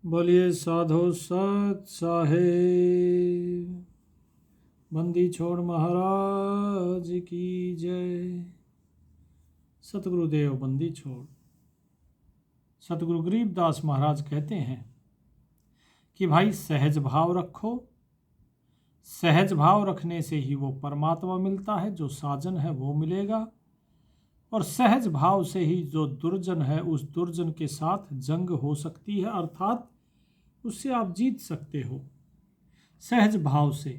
बोलिए साधो सत साहेब, बंदी छोड़ महाराज की जय। सतगुरुदेव बंदी छोड़। सतगुरु गरीबदास महाराज कहते हैं कि भाई सहज भाव रखो। सहज भाव रखने से ही वो परमात्मा मिलता है, जो साजन है वो मिलेगा। और सहज भाव से ही जो दुर्जन है उस दुर्जन के साथ जंग हो सकती है, अर्थात उससे आप जीत सकते हो सहज भाव से।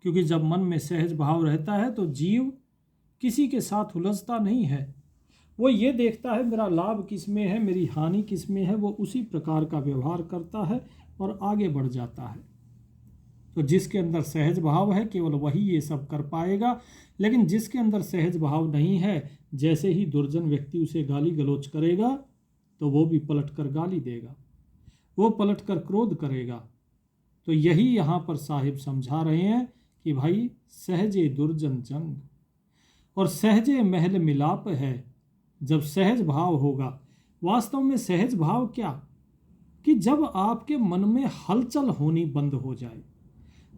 क्योंकि जब मन में सहज भाव रहता है तो जीव किसी के साथ उलझता नहीं है। वो ये देखता है मेरा लाभ किस में है, मेरी हानि किस में है। वो उसी प्रकार का व्यवहार करता है और आगे बढ़ जाता है। तो जिसके अंदर सहज भाव है केवल वही ये सब कर पाएगा। लेकिन जिसके अंदर सहज भाव नहीं है, जैसे ही दुर्जन व्यक्ति उसे गाली गलौज करेगा तो वो भी पलट कर गाली देगा, वो पलट कर क्रोध करेगा। तो यही यहाँ पर साहिब समझा रहे हैं कि भाई सहजे दुर्जन जंग और सहजे महल मिलाप है। जब सहज भाव होगा, वास्तव में सहज भाव क्या, कि जब आपके मन में हलचल होनी बंद हो जाए,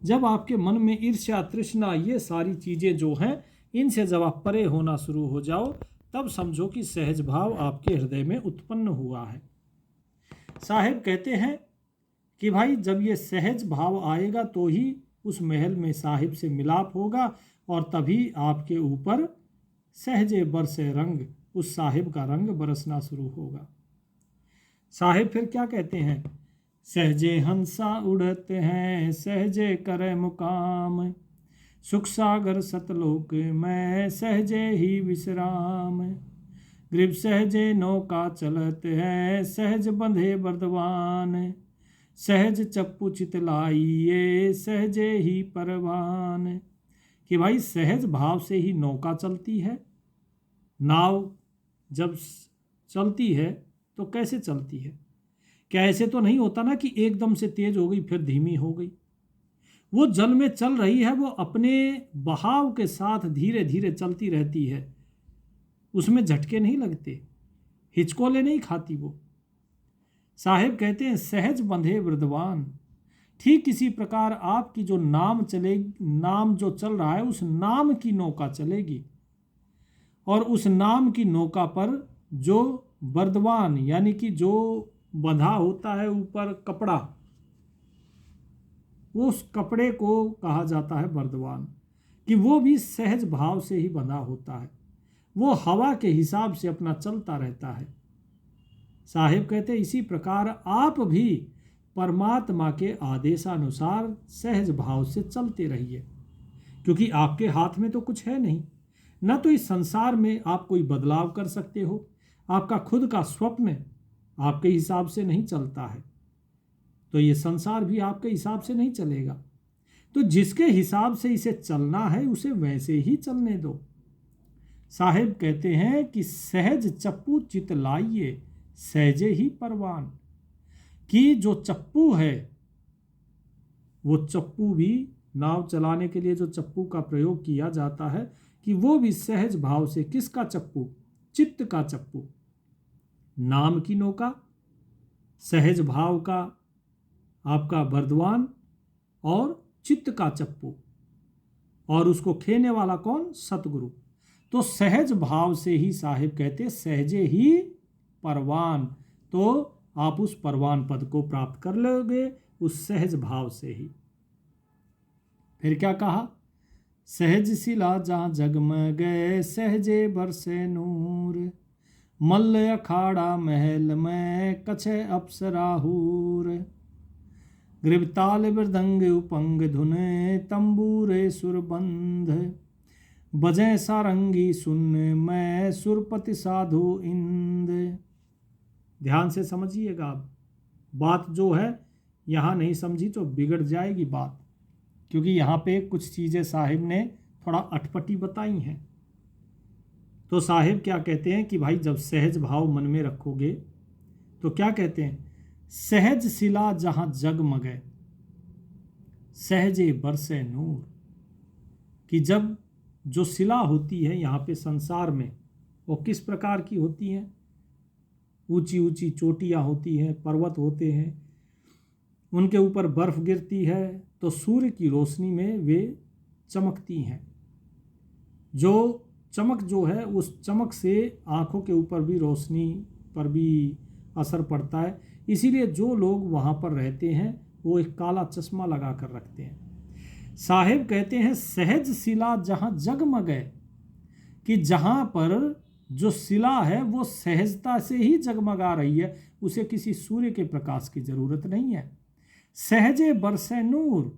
जब आपके मन में ईर्ष्या तृष्णा ये सारी चीज़ें जो हैं इनसे जब आप परे होना शुरू हो जाओ, तब समझो कि सहज भाव आपके हृदय में उत्पन्न हुआ है। साहिब कहते हैं कि भाई जब ये सहज भाव आएगा तो ही उस महल में साहिब से मिलाप होगा और तभी आपके ऊपर सहजे बरसे रंग, उस साहिब का रंग बरसना शुरू होगा। साहिब फिर क्या कहते हैं, सहजे हंसा उड़ते हैं सहजे करे मुकाम, सुख सागर सतलोक में सहजे ही विश्राम, ग्रीब सहजे नौका चलत है सहज बंधे बर्दवान, सहज चप्पू चितलाइए सहजे ही परवान। कि भाई सहज भाव से ही नौका चलती है। नाव जब चलती है तो कैसे चलती है, क्या ऐसे तो नहीं होता ना कि एकदम से तेज हो गई फिर धीमी हो गई। वो जल में चल रही है, वो अपने बहाव के साथ धीरे धीरे चलती रहती है, उसमें झटके नहीं लगते, हिचकोले नहीं खाती वो। साहिब कहते हैं सहज बंधे वृद्धवान। ठीक इसी प्रकार आपकी जो नाम चले, नाम जो चल रहा है उस नाम की नौका चलेगी और उस नाम की नौका पर जो बर्दवान यानी कि जो बंधा होता है ऊपर कपड़ा, उस कपड़े को कहा जाता है बर्दवान, कि वो भी सहज भाव से ही बंधा होता है, वो हवा के हिसाब से अपना चलता रहता है। साहिब कहते इसी प्रकार आप भी परमात्मा के आदेशानुसार सहज भाव से चलते रहिए। क्योंकि आपके हाथ में तो कुछ है नहीं, न तो इस संसार में आप कोई बदलाव कर सकते हो। आपका खुद का स्वप्न आपके हिसाब से नहीं चलता है, तो ये संसार भी आपके हिसाब से नहीं चलेगा। तो जिसके हिसाब से इसे चलना है उसे वैसे ही चलने दो। साहिब कहते हैं कि सहज चप्पू चित लाइए सहजे ही परवान, कि जो चप्पू है, वो चप्पू भी नाव चलाने के लिए जो चप्पू का प्रयोग किया जाता है, कि वो भी सहज भाव से, किसका चप्पू, चित्त का चप्पू, नाम की नौका, सहज भाव का आपका बर्दवान और चित्त का चप्पू, और उसको खेने वाला कौन, सतगुरु। तो सहज भाव से ही साहिब कहते सहजे ही परवान, तो आप उस परवान पद को प्राप्त कर लोगे उस सहज भाव से ही। फिर क्या कहा, सहज शिला जहाँ जगमगे सहजे बरसे नूर, मल्ल अखाड़ा महल में कछे अप्सराहूर, ग्रीबताल मृदंग उपंग धुने तंबूरे सुरबंध, बजे सारंगी सुन मैं सुरपति साधु इंद। ध्यान से समझिएगा, आप बात जो है यहाँ नहीं समझी तो बिगड़ जाएगी बात, क्योंकि यहाँ पे कुछ चीज़ें साहिब ने थोड़ा अटपटी बताई हैं। तो साहिब क्या कहते हैं कि भाई जब सहज भाव मन में रखोगे तो क्या कहते हैं, सहज शिला जहाँ जगमगे सहजे बरसे नूर, कि जब जो शिला होती है यहाँ पे संसार में वो किस प्रकार की होती हैं, ऊंची ऊंची चोटियाँ होती हैं, पर्वत होते हैं, उनके ऊपर बर्फ गिरती है तो सूर्य की रोशनी में वे चमकती हैं। जो चमक जो है उस चमक से आँखों के ऊपर भी रोशनी पर भी असर पड़ता है। इसीलिए जो लोग वहाँ पर रहते हैं वो एक काला चश्मा लगा कर रखते हैं। साहिब कहते हैं सहज शिला जहाँ जगमगे, कि जहाँ पर जो शिला है वो सहजता से ही जगमगा रही है, उसे किसी सूर्य के प्रकाश की जरूरत नहीं है। सहजे बरसे नूर,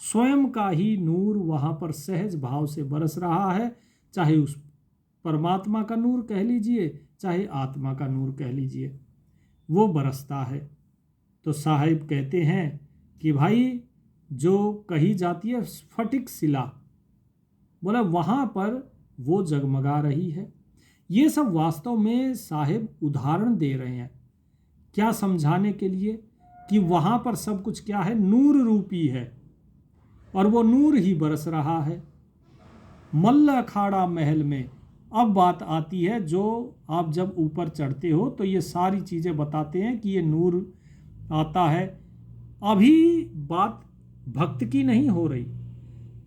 स्वयं का ही नूर वहाँ पर सहज भाव से बरस रहा है, चाहे उस परमात्मा का नूर कह लीजिए चाहे आत्मा का नूर कह लीजिए, वो बरसता है। तो साहिब कहते हैं कि भाई जो कही जाती है स्फटिक शिला, बोला वहाँ पर वो जगमगा रही है। ये सब वास्तव में साहिब उदाहरण दे रहे हैं, क्या समझाने के लिए, कि वहाँ पर सब कुछ क्या है, नूर रूपी है और वो नूर ही बरस रहा है। मल्ल अखाड़ा महल में अब बात आती है, जो आप जब ऊपर चढ़ते हो तो ये सारी चीज़ें बताते हैं कि ये नूर आता है। अभी बात भक्त की नहीं हो रही,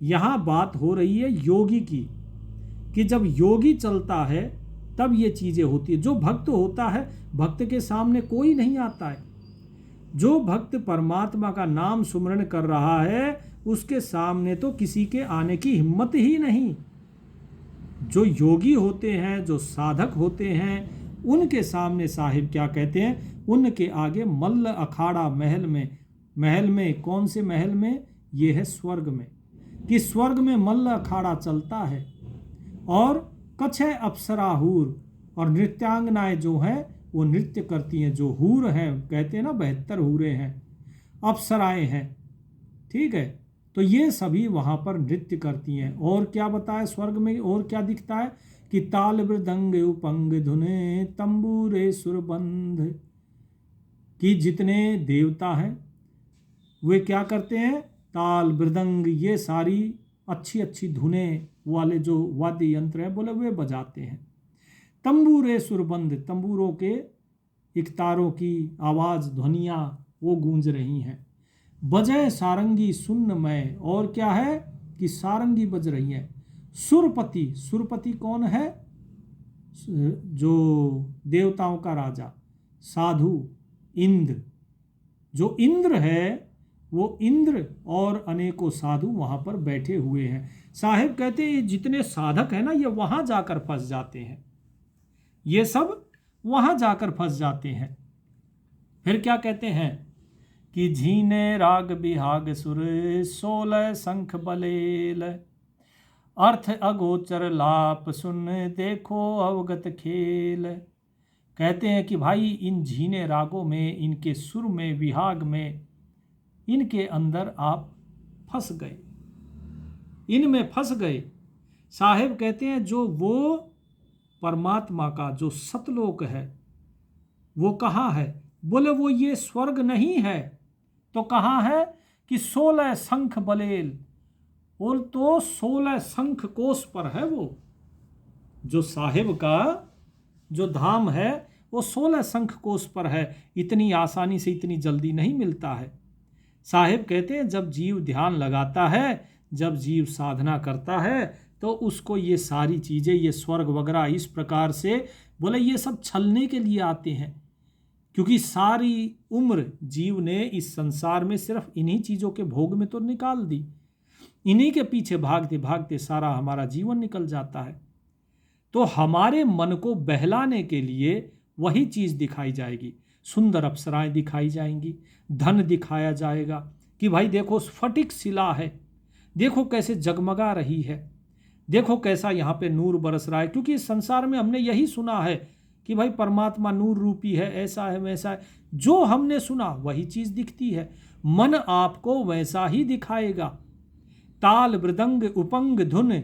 यहाँ बात हो रही है योगी की, कि जब योगी चलता है तब ये चीज़ें होती है। जो भक्त होता है, भक्त के सामने कोई नहीं आता है। जो भक्त परमात्मा का नाम सुमरण कर रहा है उसके सामने तो किसी के आने की हिम्मत ही नहीं। जो योगी होते हैं, जो साधक होते हैं, उनके सामने साहिब क्या कहते हैं, उनके आगे मल्ल अखाड़ा महल में कौन से महल में, ये है स्वर्ग में, कि स्वर्ग में मल्ल अखाड़ा चलता है और कछय अप्सराहूर, और नृत्यांगनाएं जो हैं वो नृत्य करती हैं। जो हूर हैं, कहते हैं ना 72 हूरें हैं, अप्सराएं हैं, ठीक है। तो ये सभी वहाँ पर नृत्य करती हैं। और क्या बताया स्वर्ग में, और क्या दिखता है, कि ताल मृदंग उपंग धुने तंबूरे सुरबंध, कि जितने देवता हैं वे क्या करते हैं, ताल मृदंग ये सारी अच्छी अच्छी धुनें वाले जो वाद्य यंत्र हैं, बोले वे बजाते हैं। तंबूरे सुरबंध, तंबूरों के इकतारों की आवाज़, ध्वनियाँ वो गूंज रही हैं। बजय सारंगी सुन्नमय, और क्या है कि सारंगी बज रही है। सुरपति, सुरपति कौन है, जो देवताओं का राजा, साधु इंद्र, जो इंद्र है वो इंद्र और अनेकों साधु वहाँ पर बैठे हुए हैं। साहिब कहते हैं जितने साधक हैं ना, ये वहाँ जाकर फंस जाते हैं, ये सब वहाँ जाकर फंस जाते हैं। फिर क्या कहते हैं कि झीने राग बिहाग सुर 16 शंख बलेल, अर्थ अगोचर लाप सुन देखो अवगत खेल। कहते हैं कि भाई इन झीने रागों में, इनके सुर में, विहाग में, इनके अंदर आप फंस गए, इनमें फंस गए। साहिब कहते हैं जो वो परमात्मा का जो सतलोक है वो कहाँ है, बोले वो ये स्वर्ग नहीं है, तो कहाँ है, कि 16 शंख बलेल, और तो 16 शंख कोश पर है। वो जो साहिब का जो धाम है वो 16 शंख कोश पर है। इतनी आसानी से, इतनी जल्दी नहीं मिलता है। साहिब कहते हैं जब जीव ध्यान लगाता है, जब जीव साधना करता है, तो उसको ये सारी चीज़ें, ये स्वर्ग वगैरह इस प्रकार से, बोले ये सब छलने के लिए आते हैं, क्योंकि सारी उम्र जीव ने इस संसार में सिर्फ इन्हीं चीज़ों के भोग में तो निकाल दी, इन्हीं के पीछे भागते भागते सारा हमारा जीवन निकल जाता है। तो हमारे मन को बहलाने के लिए वही चीज़ दिखाई जाएगी, सुंदर अप्सराएं दिखाई जाएंगी, धन दिखाया जाएगा, कि भाई देखो स्फटिक शिला है, देखो कैसे जगमगा रही है, देखो कैसा यहाँ पे नूर बरस रहा है। क्योंकि इस संसार में हमने यही सुना है कि भाई परमात्मा नूर रूपी है, ऐसा है वैसा है, जो हमने सुना वही चीज़ दिखती है। मन आपको वैसा ही दिखाएगा। ताल मृदंग उपंग धुन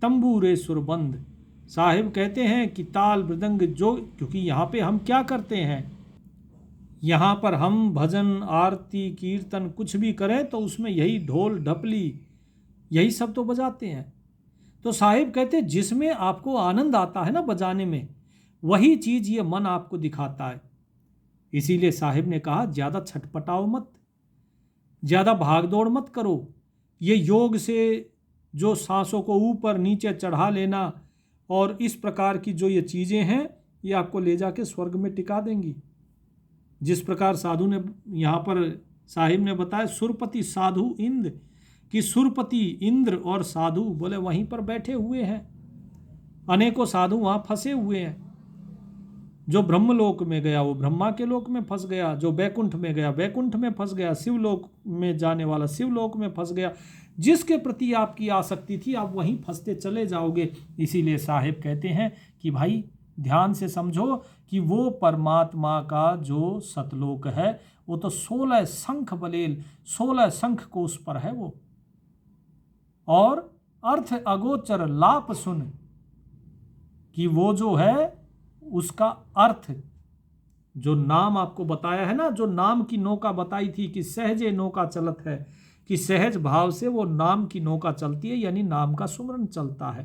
तंबूरे सुरबंद। साहिब कहते हैं कि ताल मृदंग जो, क्योंकि यहाँ पे हम क्या करते हैं, यहाँ पर हम भजन आरती कीर्तन कुछ भी करें तो उसमें यही ढोल ढपली यही सब तो बजाते हैं। तो साहिब कहते हैं जिसमें आपको आनंद आता है ना बजाने में, वही चीज़ ये मन आपको दिखाता है। इसीलिए साहिब ने कहा ज़्यादा छटपटाओ मत, ज़्यादा भागदौड़ मत करो। ये योग से जो सांसों को ऊपर नीचे चढ़ा लेना और इस प्रकार की जो ये चीज़ें हैं, ये आपको ले जाके स्वर्ग में टिका देंगी। जिस प्रकार साधु ने यहाँ पर साहिब ने बताया, सुरपति साधु इंद्र, कि सुरपति इंद्र और साधु बोले वहीं पर बैठे हुए हैं। अनेकों साधु वहाँ फंसे हुए हैं। जो ब्रह्मलोक में गया वो ब्रह्मा के लोक में फंस गया, जो बैकुंठ में गया बैकुंठ में फंस गया, शिवलोक में जाने वाला शिवलोक में फंस गया। जिसके प्रति आपकी आसक्ति थी आप वहीं फंसते चले जाओगे। इसीलिए साहिब कहते हैं कि भाई ध्यान से समझो कि वो परमात्मा का जो सतलोक है वो तो 16 शंख बलेल 16 शंख कोश पर है वो। और अर्थ अगोचर लाप सुन, कि वो जो है उसका अर्थ, जो नाम आपको बताया है ना, जो नाम की नौका बताई थी कि सहजे नौका चलत है, कि सहज भाव से वो नाम की नौका चलती है, यानी नाम का सुमरन चलता है,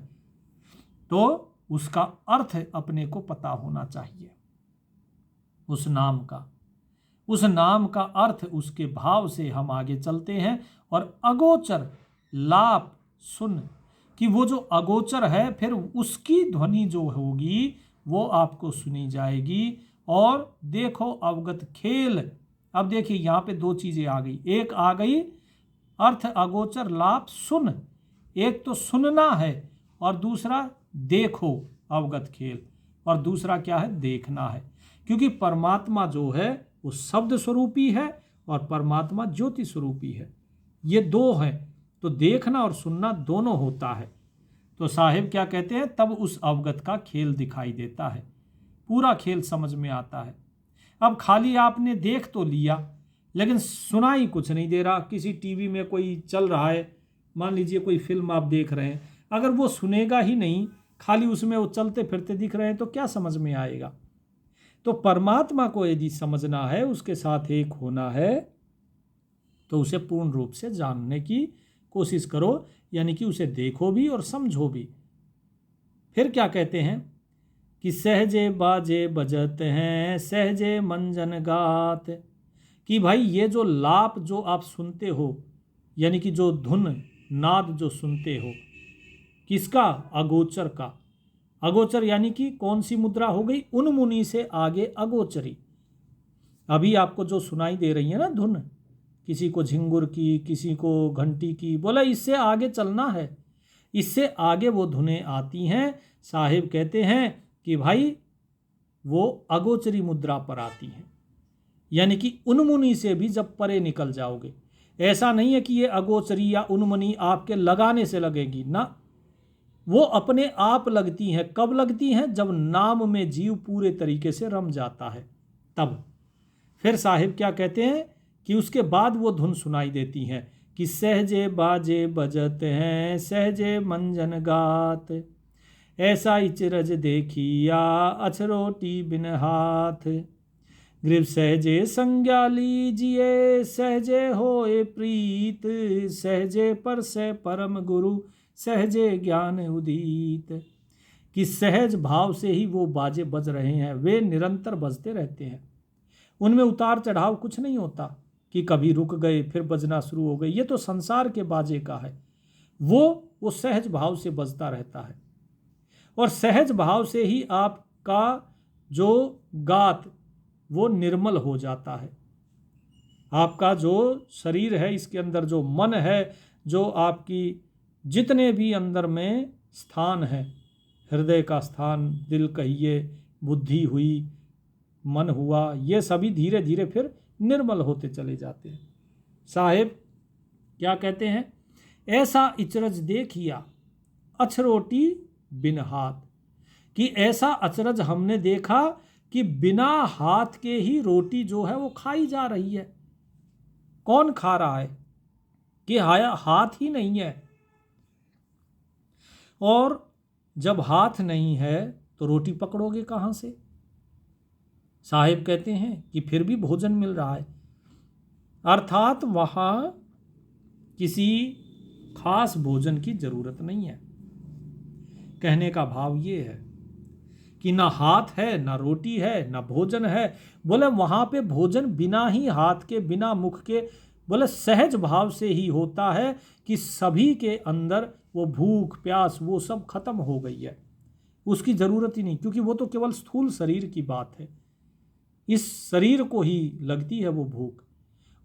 तो उसका अर्थ अपने को पता होना चाहिए। उस नाम का अर्थ, उसके भाव से हम आगे चलते हैं। और अगोचर लाप सुन, कि वो जो अगोचर है फिर उसकी ध्वनि जो होगी वो आपको सुनी जाएगी। और देखो अवगत खेल। अब देखिए यहाँ पे दो चीजें आ गई। एक आ गई अर्थ अगोचर लाप सुन, एक तो सुनना है, और दूसरा देखो अवगत खेल, और दूसरा क्या है, देखना है। क्योंकि परमात्मा जो है वो शब्द स्वरूपी है और परमात्मा ज्योति स्वरूपी है। ये दो हैं, तो देखना और सुनना दोनों होता है। तो साहिब क्या कहते हैं, तब उस अवगत का खेल दिखाई देता है, पूरा खेल समझ में आता है। अब खाली आपने देख तो लिया लेकिन सुना ही कुछ नहीं दे रहा। किसी टीवी में कोई चल रहा है, मान लीजिए कोई फिल्म आप देख रहे हैं, अगर वो सुनेगा ही नहीं, खाली उसमें वो चलते फिरते दिख रहे हैं, तो क्या समझ में आएगा। तो परमात्मा को यदि समझना है, उसके साथ एक होना है, तो उसे पूर्ण रूप से जानने की कोशिश करो, यानी कि उसे देखो भी और समझो भी। फिर क्या कहते हैं कि सहजे बाजे बजत हैं सहजे मंजन गात, कि भाई ये जो लाप जो आप सुनते हो, यानी कि जो धुन नाद जो सुनते हो, किसका, अगोचर का। अगोचर यानी कि कौन सी मुद्रा हो गई, उन्मुनि से आगे अगोचरी। अभी आपको जो सुनाई दे रही है ना धुन, किसी को झिंगुर की, किसी को घंटी की, बोला इससे आगे चलना है, इससे आगे वो धुनें आती हैं। साहिब कहते हैं कि भाई वो अगोचरी मुद्रा पर आती हैं, यानी कि उन्मुनि से भी जब परे निकल जाओगे। ऐसा नहीं है कि ये अगोचरी या उन्मुनि आपके लगाने से लगेगी ना, वो अपने आप लगती हैं। कब लगती हैं, जब नाम में जीव पूरे तरीके से रम जाता है तब। फिर साहिब क्या कहते हैं कि उसके बाद वो धुन सुनाई देती हैं कि सहजे बाजे बजत हैं सहजे मंजन गात, ऐसा इचरज देखिया अछरोटी बिन हाथ, ग्रीव सहजे संज्ञा लीजिए सहजे होए प्रीत, सहजे पर से परम गुरु सहजे ज्ञान उदित, कि सहज भाव से ही वो बाजे बज रहे हैं, वे निरंतर बजते रहते हैं। उनमें उतार चढ़ाव कुछ नहीं होता कि कभी रुक गए फिर बजना शुरू हो गए। ये तो संसार के बाजे का है, वो सहज भाव से बजता रहता है। और सहज भाव से ही आपका जो गात वो निर्मल हो जाता है। आपका जो शरीर है, इसके अंदर जो मन है, जो आपकी जितने भी अंदर में स्थान है, हृदय का स्थान, दिल कहिए, बुद्धि हुई, मन हुआ, ये सभी धीरे धीरे फिर निर्मल होते चले जाते हैं। साहिब क्या कहते हैं, ऐसा इचरज देखिया अछरोटी बिन हाथ, कि ऐसा अचरज हमने देखा कि बिना हाथ के ही रोटी जो है वो खाई जा रही है। कौन खा रहा है, कि हाथ ही नहीं है। और जब हाथ नहीं है तो रोटी पकड़ोगे कहाँ से। साहिब कहते हैं कि फिर भी भोजन मिल रहा है, अर्थात वहाँ किसी खास भोजन की जरूरत नहीं है। कहने का भाव ये है कि ना हाथ है, ना रोटी है, ना भोजन है। बोले वहाँ पे भोजन बिना ही हाथ के, बिना मुख के, बोले सहज भाव से ही होता है कि सभी के अंदर वो भूख प्यास वो सब खत्म हो गई है, उसकी ज़रूरत ही नहीं, क्योंकि वो तो केवल स्थूल शरीर की बात है, इस शरीर को ही लगती है वो भूख।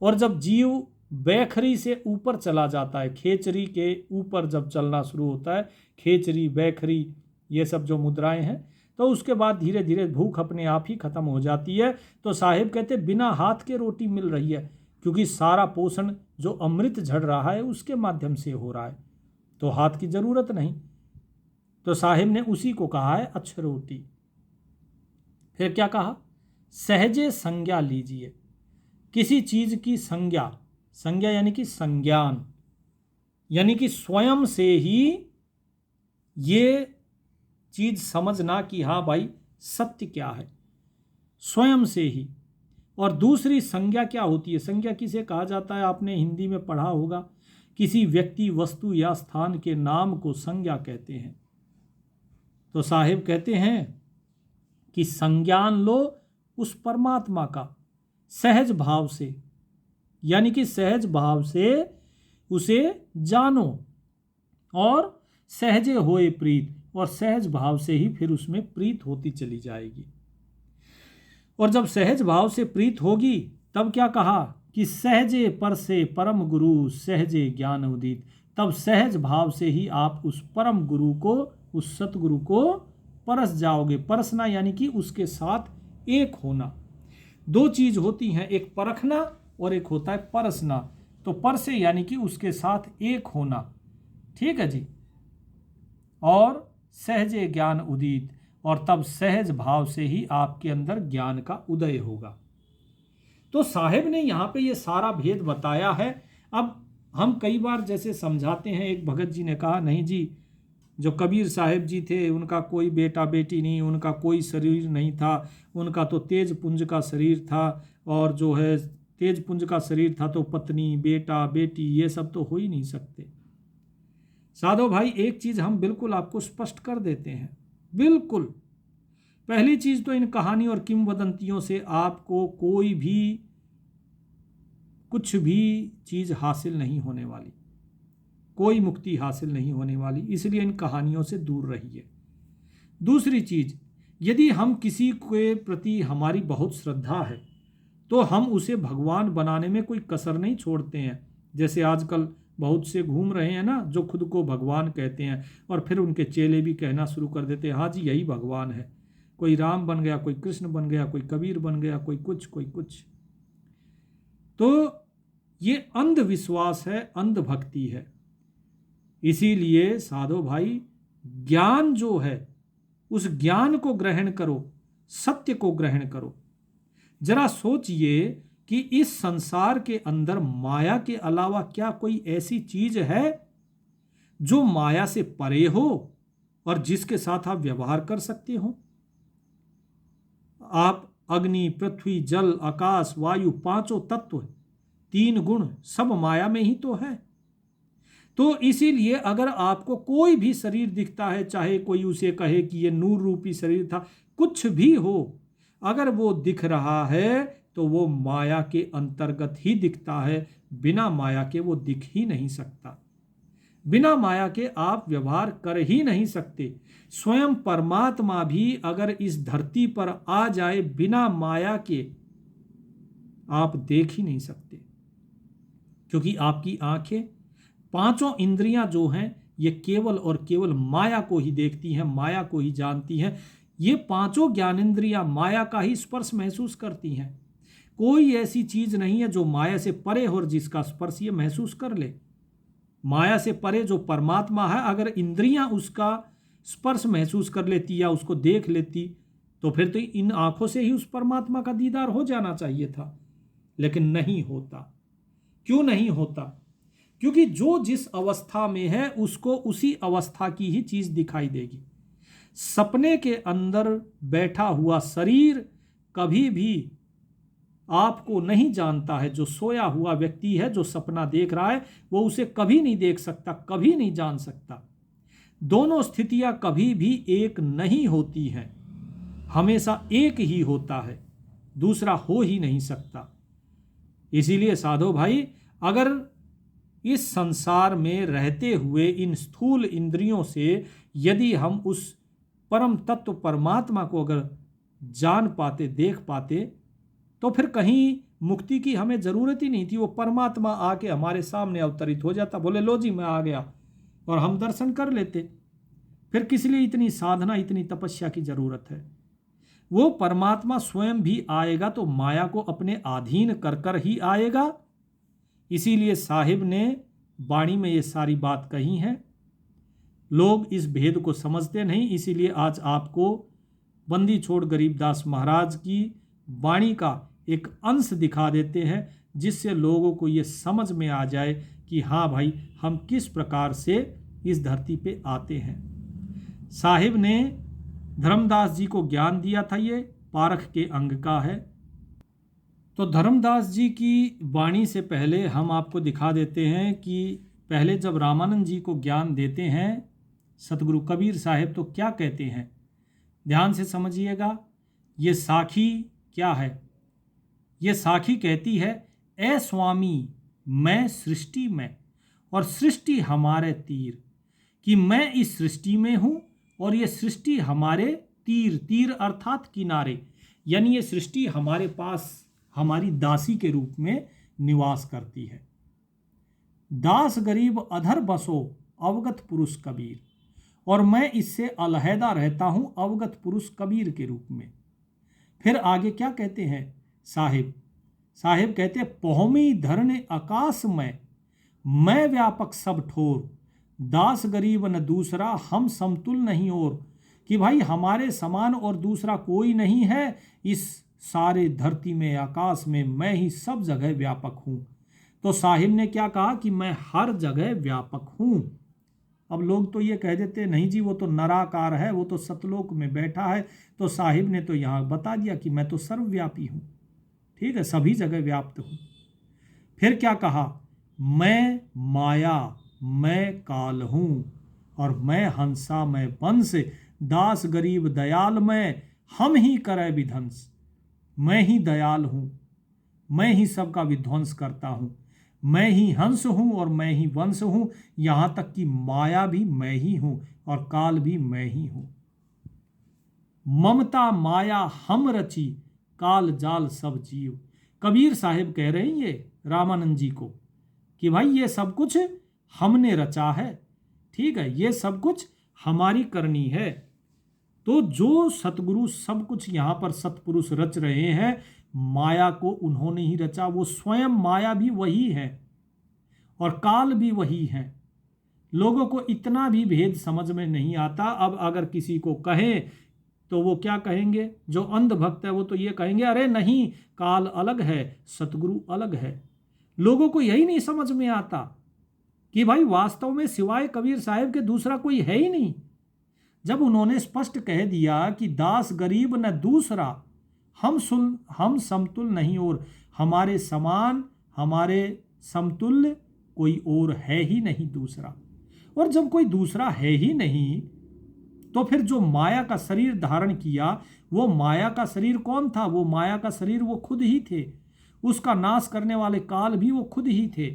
और जब जीव बैखरी से ऊपर चला जाता है, खेचरी के ऊपर जब चलना शुरू होता है, खेचरी बैखरी ये सब जो मुद्राएं हैं, तो उसके बाद धीरे धीरे भूख अपने आप ही खत्म हो जाती है। तो साहिब कहते बिना हाथ के रोटी मिल रही है, क्योंकि सारा पोषण जो अमृत झड़ रहा है उसके माध्यम से हो रहा है, तो हाथ की जरूरत नहीं। तो साहिब ने उसी को कहा है अक्ष रोटी। फिर क्या कहा, सहजे संज्ञा लीजिए, किसी चीज की संज्ञा, संज्ञा यानी कि संज्ञान, यानी कि स्वयं से ही ये चीज समझना कि हाँ भाई सत्य क्या है, स्वयं से ही। और दूसरी संज्ञा क्या होती है, संज्ञा किसे कहा जाता है, आपने हिंदी में पढ़ा होगा, किसी व्यक्ति वस्तु या स्थान के नाम को संज्ञा कहते हैं। तो साहिब कहते हैं कि संज्ञान लो उस परमात्मा का सहज भाव से, यानी कि सहज भाव से उसे जानो, और सहजे होए प्रीत, और सहज भाव से ही फिर उसमें प्रीत होती चली जाएगी। और जब सहज भाव से प्रीत होगी तब क्या कहा कि सहजे पर से परम गुरु सहजे ज्ञान उदित, तब सहज भाव से ही आप उस परम गुरु को, उस सतगुरु को परस जाओगे। परसना यानी कि उसके साथ एक होना। दो चीज होती हैं, एक परखना और एक होता है परसना। तो परसे यानी कि उसके साथ एक होना, ठीक है जी। और सहजे ज्ञान उदित, और तब सहज भाव से ही आपके अंदर ज्ञान का उदय होगा। तो साहिब ने यहाँ पे ये सारा भेद बताया है। अब हम कई बार जैसे समझाते हैं, एक भगत जी ने कहा नहीं जी, जो कबीर साहिब जी थे उनका कोई बेटा बेटी नहीं, उनका कोई शरीर नहीं था, उनका तो तेज पुंज का शरीर था, और जो है तेज पुंज का शरीर था तो पत्नी बेटा बेटी ये सब तो हो ही नहीं सकते। साधो भाई एक चीज हम बिल्कुल आपको स्पष्ट कर देते हैं, बिल्कुल। पहली चीज तो इन कहानी और किंवदंतियों से आपको कोई भी कुछ भी चीज हासिल नहीं होने वाली, कोई मुक्ति हासिल नहीं होने वाली, इसलिए इन कहानियों से दूर रहिए। दूसरी चीज, यदि हम किसी के प्रति हमारी बहुत श्रद्धा है तो हम उसे भगवान बनाने में कोई कसर नहीं छोड़ते हैं। जैसे आजकल बहुत से घूम रहे हैं ना, जो खुद को भगवान कहते हैं, और फिर उनके चेले भी कहना शुरू कर देते हैं हाँ जी यही भगवान है। कोई राम बन गया, कोई कृष्ण बन गया, कोई कबीर बन गया, कोई कुछ कोई कुछ। तो ये अंधविश्वास है, अंधभक्ति है। इसीलिए साधो भाई ज्ञान जो है उस ज्ञान को ग्रहण करो, सत्य को ग्रहण करो। जरा सोचिए कि इस संसार के अंदर माया के अलावा क्या कोई ऐसी चीज है जो माया से परे हो और जिसके साथ आप व्यवहार कर सकते हो। आप अग्नि पृथ्वी जल आकाश वायु पांचों तत्व, तीन गुण सब माया में ही तो है। तो इसीलिए अगर आपको कोई भी शरीर दिखता है, चाहे कोई उसे कहे कि ये नूर रूपी शरीर था, कुछ भी हो, अगर वो दिख रहा है तो वो माया के अंतर्गत ही दिखता है, बिना माया के वो दिख ही नहीं सकता। बिना माया के आप व्यवहार कर ही नहीं सकते। स्वयं परमात्मा भी अगर इस धरती पर आ जाए बिना माया के, आप देख ही नहीं सकते, क्योंकि आपकी आंखें, पांचों इंद्रियां जो हैं ये केवल और केवल माया को ही देखती हैं, माया को ही जानती हैं। ये पांचों ज्ञानेंद्रियां माया का ही स्पर्श महसूस करती हैं। कोई ऐसी चीज नहीं है जो माया से परे हो और जिसका स्पर्श ये महसूस कर ले। माया से परे जो परमात्मा है, अगर इंद्रियां उसका स्पर्श महसूस कर लेती या उसको देख लेती तो फिर तो इन आंखों से ही उस परमात्मा का दीदार हो जाना चाहिए था, लेकिन नहीं होता। क्यों नहीं होता? क्योंकि जो जिस अवस्था में है उसको उसी अवस्था की ही चीज दिखाई देगी। सपने के अंदर बैठा हुआ शरीर कभी भी आपको नहीं जानता है। जो सोया हुआ व्यक्ति है, जो सपना देख रहा है, वो उसे कभी नहीं देख सकता, कभी नहीं जान सकता। दोनों स्थितियां कभी भी एक नहीं होती हैं। हमेशा एक ही होता है, दूसरा हो ही नहीं सकता। इसीलिए साधो भाई, अगर इस संसार में रहते हुए इन स्थूल इंद्रियों से यदि हम उस परम तत्व परमात्मा को अगर जान पाते, देख पाते, तो फिर कहीं मुक्ति की हमें जरूरत ही नहीं थी। वो परमात्मा आके हमारे सामने अवतरित हो जाता, बोले लो जी मैं आ गया, और हम दर्शन कर लेते। फिर किस लिए इतनी साधना, इतनी तपस्या की जरूरत है? वो परमात्मा स्वयं भी आएगा तो माया को अपने अधीन कर कर ही आएगा। इसीलिए साहिब ने वाणी में ये सारी बात कही है। लोग इस भेद को समझते नहीं, इसीलिए आज आपको बंदी छोड़ गरीबदास महाराज की वाणी का एक अंश दिखा देते हैं, जिससे लोगों को ये समझ में आ जाए कि हाँ भाई, हम किस प्रकार से इस धरती पे आते हैं। साहिब ने धर्मदास जी को ज्ञान दिया था, ये पारख के अंग का है। तो धर्मदास जी की वाणी से पहले हम आपको दिखा देते हैं कि पहले जब रामानंद जी को ज्ञान देते हैं सतगुरु कबीर साहिब, तो क्या कहते हैं, ध्यान से समझिएगा। ये साखी क्या है? ये साखी कहती है, ए स्वामी मैं सृष्टि में और सृष्टि हमारे तीर, कि मैं इस सृष्टि में हूँ और ये सृष्टि हमारे तीर, तीर अर्थात किनारे, यानी ये सृष्टि हमारे पास हमारी दासी के रूप में निवास करती है। दास गरीब अधर बसो अवगत पुरुष कबीर, और मैं इससे अलहदा रहता हूं अवगत पुरुष कबीर के रूप में। फिर आगे क्या कहते हैं साहिब? साहिब कहते हैं, पौमी धरने आकाश में मैं व्यापक सब ठोर, दास गरीब न दूसरा हम समतुल नहीं और, कि भाई हमारे समान और दूसरा कोई नहीं है, इस सारे धरती में, आकाश में मैं ही सब जगह व्यापक हूं। तो साहिब ने क्या कहा कि मैं हर जगह व्यापक हूं। अब लोग तो ये कह देते नहीं जी वो तो नराकार है, वो तो सतलोक में बैठा है। तो साहिब ने तो यहाँ बता दिया कि मैं तो सर्वव्यापी हूँ, ठीक है, सभी जगह व्याप्त हूँ। फिर क्या कहा, मैं माया मैं काल हूँ, और मैं हंसा मैं वंश, दास गरीब दयाल मैं, हम ही करे विध्वंस। मैं ही दयाल हूँ, मैं ही सबका विध्वंस करता हूँ, मैं ही हंस हूँ और मैं ही वंश हूँ, यहाँ तक कि माया भी मैं ही हूँ और काल भी मैं ही हूँ। ममता माया हम रची, काल जाल सब जीव। कबीर साहिब कह रहे हैं ये रामानंद जी को कि भाई ये सब कुछ हमने रचा है, ठीक है, ये सब कुछ हमारी करनी है। तो जो सतगुरु सब कुछ यहाँ पर सतपुरुष रच रहे हैं, माया को उन्होंने ही रचा। वो स्वयं माया भी वही है और काल भी वही है। लोगों को इतना भी भेद समझ में नहीं आता। अब अगर किसी को कहें तो वो क्या कहेंगे, जो अंध भक्त है वो तो ये कहेंगे, अरे नहीं, काल अलग है, सतगुरु अलग है। लोगों को यही नहीं समझ में आता कि भाई वास्तव में सिवाय कबीर साहिब के दूसरा कोई है ही नहीं। जब उन्होंने स्पष्ट कह दिया कि दास गरीब न दूसरा, हम समतुल नहीं और, हमारे समान हमारे समतुल्य कोई और है ही नहीं दूसरा। और जब कोई दूसरा है ही नहीं, तो फिर जो माया का शरीर धारण किया, वो माया का शरीर कौन था? वो माया का शरीर वो खुद ही थे। उसका नाश करने वाले काल भी वो खुद ही थे।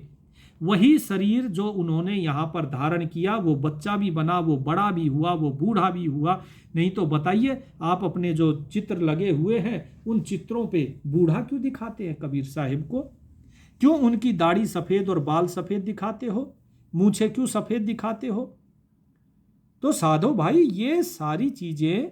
वही शरीर जो उन्होंने यहाँ पर धारण किया, वो बच्चा भी बना, वो बड़ा भी हुआ, वो बूढ़ा भी हुआ। नहीं तो बताइए, आप अपने जो चित्र लगे हुए हैं उन चित्रों पे बूढ़ा क्यों दिखाते हैं कबीर साहिब को? क्यों उनकी दाढ़ी सफ़ेद और बाल सफ़ेद दिखाते हो? मूछें क्यों सफ़ेद दिखाते हो? तो साधो भाई, ये सारी चीज़ें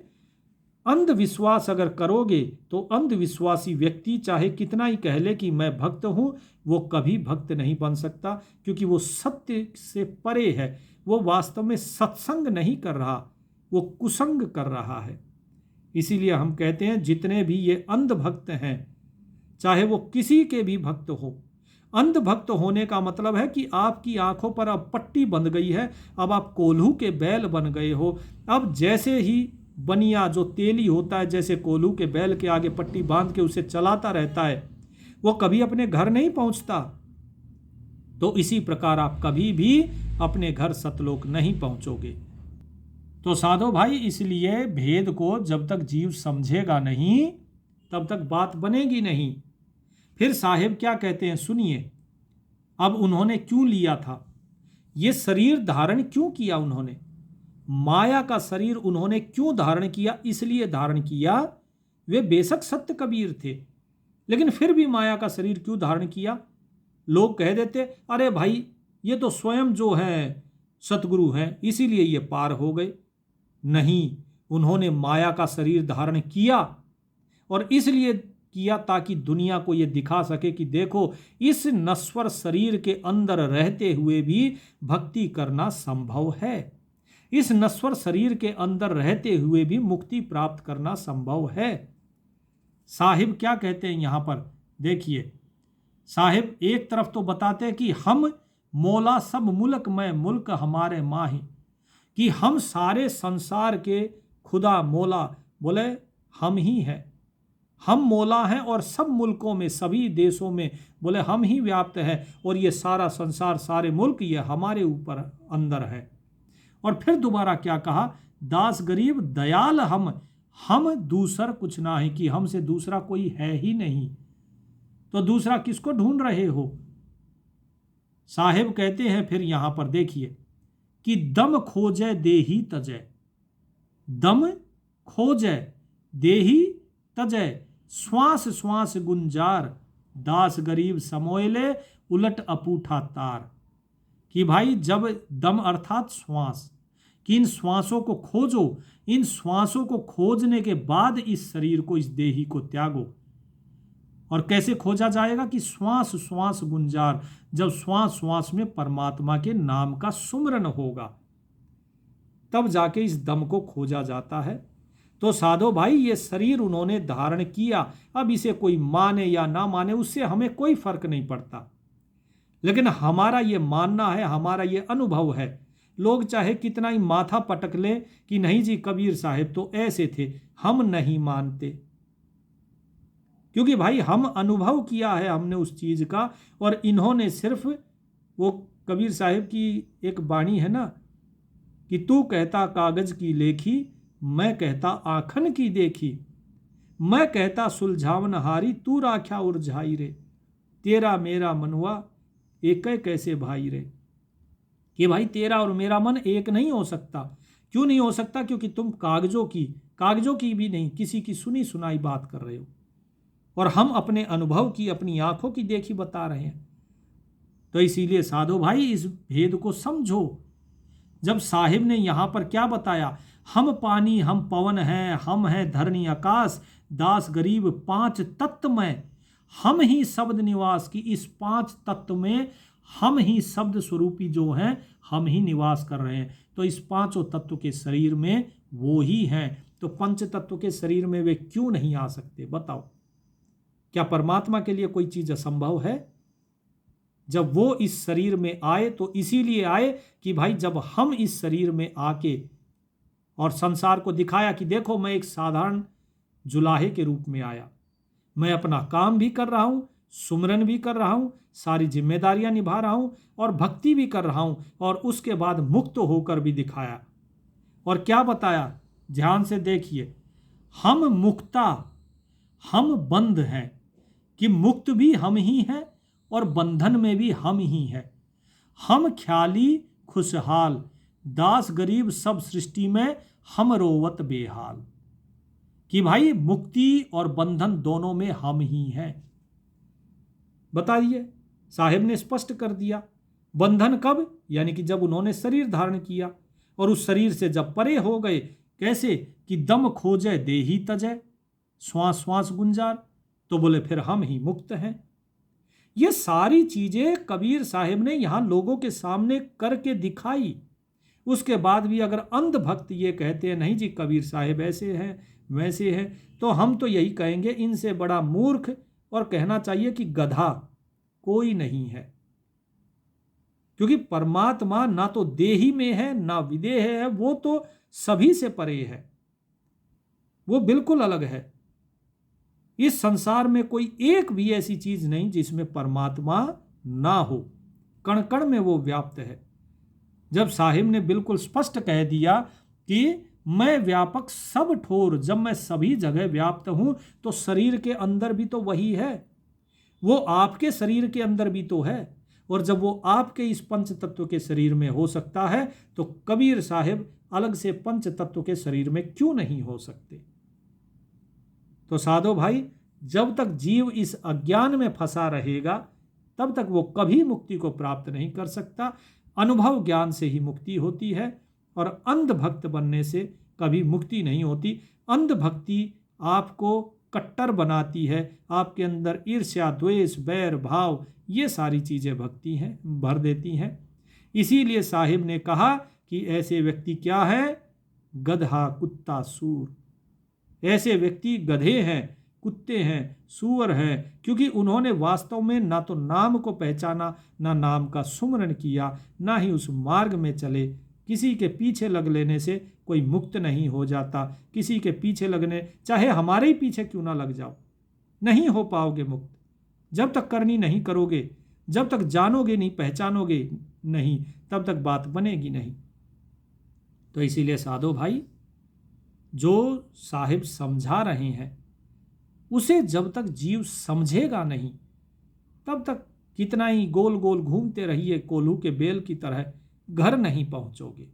अंधविश्वास अगर करोगे तो अंधविश्वासी व्यक्ति चाहे कितना ही कह ले कि मैं भक्त हूँ, वो कभी भक्त नहीं बन सकता, क्योंकि वो सत्य से परे है। वो वास्तव में सत्संग नहीं कर रहा, वो कुसंग कर रहा है। इसीलिए हम कहते हैं जितने भी ये अंध भक्त हैं, चाहे वो किसी के भी भक्त हो, अंध भक्त होने का मतलब है कि आपकी आंखों पर अब पट्टी बंध गई है, अब आप कोल्हू के बैल बन गए हो। अब जैसे ही बनिया जो तेली होता है, जैसे कोल्हू के बैल के आगे पट्टी बांध के उसे चलाता रहता है, वो कभी अपने घर नहीं पहुंचता। तो इसी प्रकार आप कभी भी अपने घर सतलोक नहीं पहुंचोगे। तो साधो भाई इसलिए भेद को जब तक जीव समझेगा नहीं तब तक बात बनेगी नहीं। फिर साहेब क्या कहते हैं सुनिए, अब उन्होंने क्यों लिया था, ये शरीर धारण क्यों किया उन्होंने, माया का शरीर उन्होंने क्यों धारण किया, इसलिए धारण किया, वे बेशक सत्य कबीर थे लेकिन फिर भी माया का शरीर क्यों धारण किया। लोग कह देते अरे भाई ये तो स्वयं जो है सतगुरु हैं इसीलिए ये पार हो गए। नहीं, उन्होंने माया का शरीर धारण किया और इसलिए किया ताकि दुनिया को ये दिखा सके कि देखो इस नश्वर शरीर के अंदर रहते हुए भी भक्ति करना संभव है, इस नश्वर शरीर के अंदर रहते हुए भी मुक्ति प्राप्त करना संभव है। साहिब क्या कहते हैं यहां पर देखिए, साहिब एक तरफ तो बताते हैं कि हम मौला सब मुल्क में मुल्क हमारे माही, कि हम सारे संसार के खुदा मौला बोले हम ही हैं, हम मौला हैं और सब मुल्कों में सभी देशों में बोले हम ही व्याप्त है और ये सारा संसार सारे मुल्क ये हमारे ऊपर अंदर है। और फिर दोबारा क्या कहा, दास गरीब दयाल हम दूसर कुछ ना है, कि हमसे दूसरा कोई है ही नहीं, तो दूसरा किसको ढूंढ रहे हो। साहेब कहते हैं फिर यहां पर देखिए कि दम खोजे देही तजय, दम खोजे देही तजय, श्वास श्वास गुंजार, दास गरीब समोयले उलट अपूठा तार। कि भाई जब दम अर्थात श्वास, कि इन श्वासों को खोजो, इन श्वासों को खोजने के बाद इस शरीर को इस देही को त्यागो। और कैसे खोजा जाएगा कि श्वास श्वास गुंजार, जब श्वास श्वास में परमात्मा के नाम का सुमरन होगा तब जाके इस दम को खोजा जाता है। तो साधो भाई ये शरीर उन्होंने धारण किया, अब इसे कोई माने या ना माने उससे हमें कोई फर्क नहीं पड़ता, लेकिन हमारा ये मानना है, हमारा ये अनुभव है। लोग चाहे कितना ही माथा पटक ले कि नहीं जी कबीर साहब तो ऐसे थे, हम नहीं मानते, क्योंकि भाई हम अनुभव किया है हमने उस चीज का। और इन्होंने सिर्फ वो कबीर साहब की एक वाणी है ना कि तू कहता कागज की लेखी, मैं कहता आखन की देखी, मैं कहता सुलझावन हारी, तू राख्या उलझाई रे, तेरा मेरा मनवा एक कैसे भाई रे। कि भाई तेरा और मेरा मन एक नहीं हो सकता। क्यों नहीं हो सकता? क्योंकि तुम कागजों की भी नहीं, किसी की सुनी सुनाई बात कर रहे हो और हम अपने अनुभव की, अपनी आंखों की देखी बता रहे हैं। तो इसीलिए साधो भाई इस भेद को समझो। जब साहिब ने यहां पर क्या बताया, हम पानी हम पवन हैं, हम हैं धरणी आकाश, दास गरीब पांच तत्व में हम ही शब्द निवास, की इस पांच तत्व में हम ही शब्द स्वरूपी जो हैं हम ही निवास कर रहे हैं। तो इस पांचों तत्व के शरीर में वो ही हैं, तो पंच तत्व के शरीर में वे क्यों नहीं आ सकते बताओ? क्या परमात्मा के लिए कोई चीज असंभव है? जब वो इस शरीर में आए तो इसीलिए आए कि भाई जब हम इस शरीर में आके और संसार को दिखाया कि देखो मैं एक साधारण जुलाहे के रूप में आया, मैं अपना काम भी कर रहा हूं, सुमरन भी कर रहा हूं, सारी जिम्मेदारियां निभा रहा हूं और भक्ति भी कर रहा हूं, और उसके बाद मुक्त होकर भी दिखाया। और क्या बताया, ध्यान से देखिए, हम मुक्ता हम बंध हैं, कि मुक्त भी हम ही हैं और बंधन में भी हम ही हैं। हम ख्याली खुशहाल, दास गरीब सब सृष्टि में हम रोवत बेहाल। कि भाई मुक्ति और बंधन दोनों में हम ही हैं। बताइए, साहिब ने स्पष्ट कर दिया। बंधन कब? यानी कि जब उन्होंने शरीर धारण किया और उस शरीर से जब परे हो गए। कैसे? कि दम खोजे देही तजय, श्वास श्वास गुंजार, तो बोले फिर हम ही मुक्त हैं। ये सारी चीजें कबीर साहिब ने यहां लोगों के सामने करके दिखाई। उसके बाद भी अगर अंध भक्त ये कहते हैं नहीं जी कबीर साहिब ऐसे हैं वैसे हैं, तो हम तो यही कहेंगे इनसे बड़ा मूर्ख, और कहना चाहिए कि गधा कोई नहीं है। क्योंकि परमात्मा ना तो देही में है ना विदेह है, वो तो सभी से परे है, वो बिल्कुल अलग है। इस संसार में कोई एक भी ऐसी चीज नहीं जिसमें परमात्मा ना हो, कण कण में वो व्याप्त है। जब साहिब ने बिल्कुल स्पष्ट कह दिया कि मैं व्यापक सब ठोर, जब मैं सभी जगह व्याप्त हूं तो शरीर के अंदर भी तो वही है, वो आपके शरीर के अंदर भी तो है। और जब वो आपके इस पंच तत्व के शरीर में हो सकता है तो कबीर साहब अलग से पंच तत्व के शरीर में क्यों नहीं हो सकते। तो साधो भाई, जब तक जीव इस अज्ञान में फंसा रहेगा तब तक वो कभी मुक्ति को प्राप्त नहीं कर सकता। अनुभव ज्ञान से ही मुक्ति होती है और अंध भक्त बनने से कभी मुक्ति नहीं होती। अंध भक्ति आपको कट्टर बनाती है, आपके अंदर ईर्ष्या, द्वेष, बैर भाव, ये सारी चीजें भक्ति हैं, भर देती हैं। इसीलिए साहिब ने कहा कि ऐसे व्यक्ति क्या है, गधा, कुत्ता, सूर। ऐसे व्यक्ति गधे हैं, कुत्ते हैं, सूअर हैं, क्योंकि उन्होंने वास्तव में ना तो नाम को पहचाना, ना नाम का सुमरण किया, ना ही उस मार्ग में चले। किसी के पीछे लग लेने से कोई मुक्त नहीं हो जाता। किसी के पीछे लगने, चाहे हमारे ही पीछे क्यों ना लग जाओ, नहीं हो पाओगे मुक्त। जब तक करनी नहीं करोगे, जब तक जानोगे नहीं, पहचानोगे नहीं, तब तक बात बनेगी नहीं। तो इसीलिए साधो भाई, जो साहिब समझा रहे हैं उसे जब तक जीव समझेगा नहीं तब तक कितना ही गोल गोल घूमते रहिए कोल्हू के बेल की तरह, घर नहीं पहुंचोगे।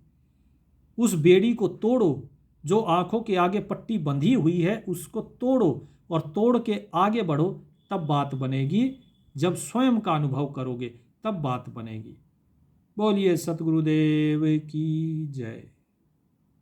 उस बेड़ी को तोड़ो, जो आंखों के आगे पट्टी बंधी हुई है उसको तोड़ो और तोड़ के आगे बढ़ो, तब बात बनेगी। जब स्वयं का अनुभव करोगे तब बात बनेगी। बोलिए सतगुरुदेव की जय।